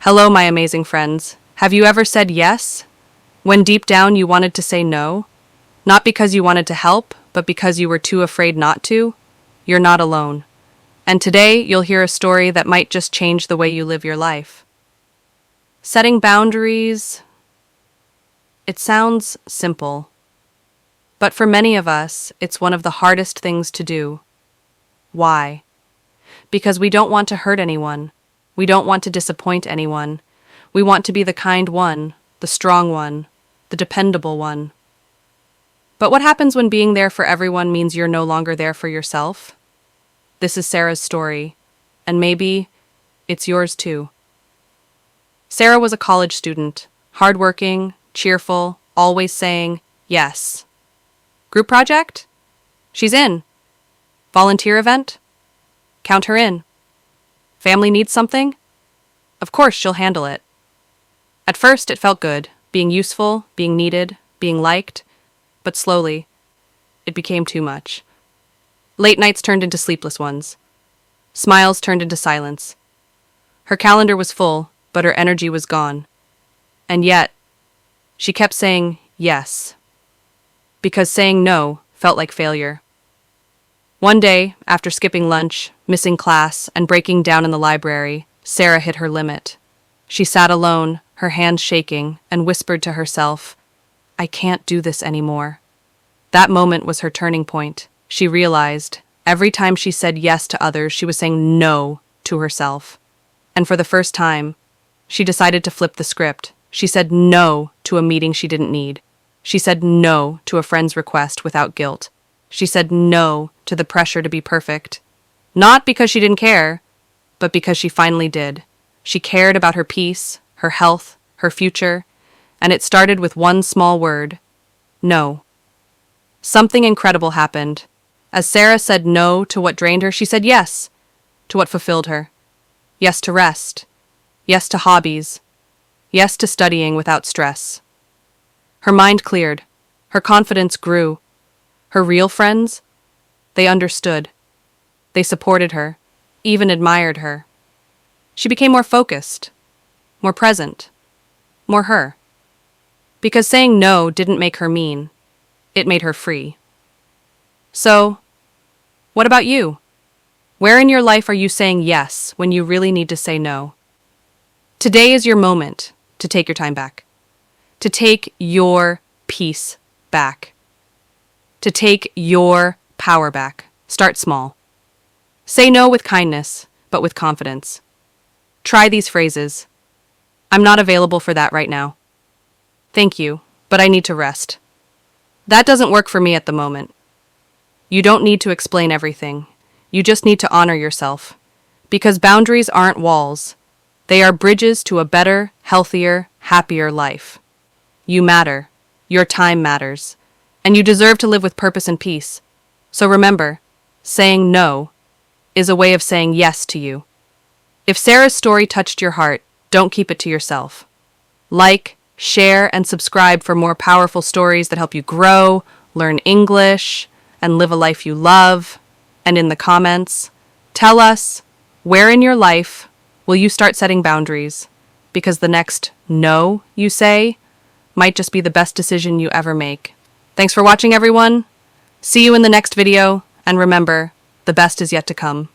Hello, my amazing friends. Have you ever said yes when deep down you wanted to say no? Not because you wanted to help, but because you were too afraid not to? You're not alone. And today you'll hear a story that might just change the way you live your life. Setting boundaries. It sounds simple. But for many of us, it's one of the hardest things to do. Why? Because we don't want to hurt anyone. We don't want to disappoint anyone. We want to be the kind one, the strong one, the dependable one. But what happens when being there for everyone means you're no longer there for yourself? This is Sarah's story, and maybe it's yours too. Sarah was a college student, hardworking, cheerful, always saying yes. Group project? She's in. Volunteer event? Count her in. Family needs something? Of course she'll handle it. At first it felt good, being useful, being needed, being liked, but slowly, it became too much. Late nights turned into sleepless ones. Smiles turned into silence. Her calendar was full, but her energy was gone. And yet, she kept saying yes. Because saying no felt like failure. One day, after skipping lunch, missing class, and breaking down in the library, Sarah hit her limit. She sat alone, her hands shaking, and whispered to herself, "I can't do this anymore." That moment was her turning point. She realized, every time she said yes to others, she was saying no to herself. And for the first time, she decided to flip the script. She said no to a meeting she didn't need. She said no to a friend's request without guilt. She said no to the pressure to be perfect. Not because she didn't care, but because she finally did. She cared about her peace, her health, her future, and it started with one small word: no. Something incredible happened. As Sarah said no to what drained her, she said yes to what fulfilled her. Yes to rest. Yes to hobbies. Yes to studying without stress. Her mind cleared. Her confidence grew. Her real friends? They understood. They supported her, even admired her. She became more focused, more present, more her. Because saying no didn't make her mean. It made her free. So, what about you? Where in your life are you saying yes when you really need to say no? Today is your moment to take your time back. To take your peace back. To take your power back. Start small. Say no with kindness, but with confidence. Try these phrases. "I'm not available for that right now." "Thank you, but I need to rest." "That doesn't work for me at the moment." You don't need to explain everything. You just need to honor yourself. Because boundaries aren't walls. They are bridges to a better, healthier, happier life. You matter. Your time matters. And you deserve to live with purpose and peace. So remember, saying no is a way of saying yes to you. If Sarah's story touched your heart, don't keep it to yourself. Like, share, and subscribe for more powerful stories that help you grow, learn English, and live a life you love. And in the comments, tell us, where in your life will you start setting boundaries? Because the next no you say might just be the best decision you ever make. Thanks for watching, everyone. See you in the next video, and remember, the best is yet to come.